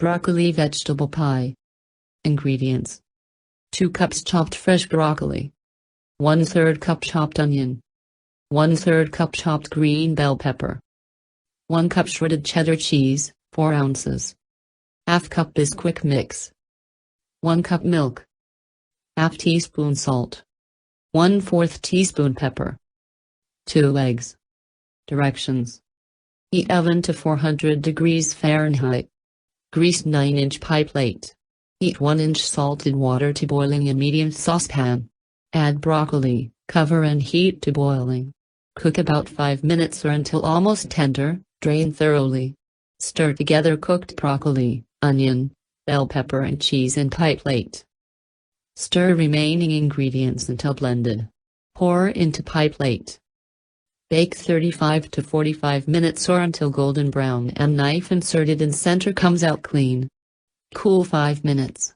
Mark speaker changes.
Speaker 1: Broccoli vegetable pie. Ingredients: 2 cups chopped fresh broccoli, 1/3 cup chopped onion, 1/3 cup chopped green bell pepper, 1 cup shredded cheddar cheese, 4 ounces, ½ cup Bisquick mix, 1 cup milk, ½ teaspoon salt, 1/4 teaspoon pepper, 2 eggs. Directions: heat oven to 400 degrees Fahrenheit. Grease 9-inch pie plate. Heat 1-inch salted water to boiling in medium saucepan. Add broccoli, cover and heat to boiling. Cook about 5 minutes or until almost tender, drain thoroughly. Stir together cooked broccoli, onion, bell pepper and cheese in pie plate. Stir remaining ingredients until blended. Pour into pie plate. Bake 35 to 45 minutes or until golden brown and knife inserted in center comes out clean. Cool 5 minutes.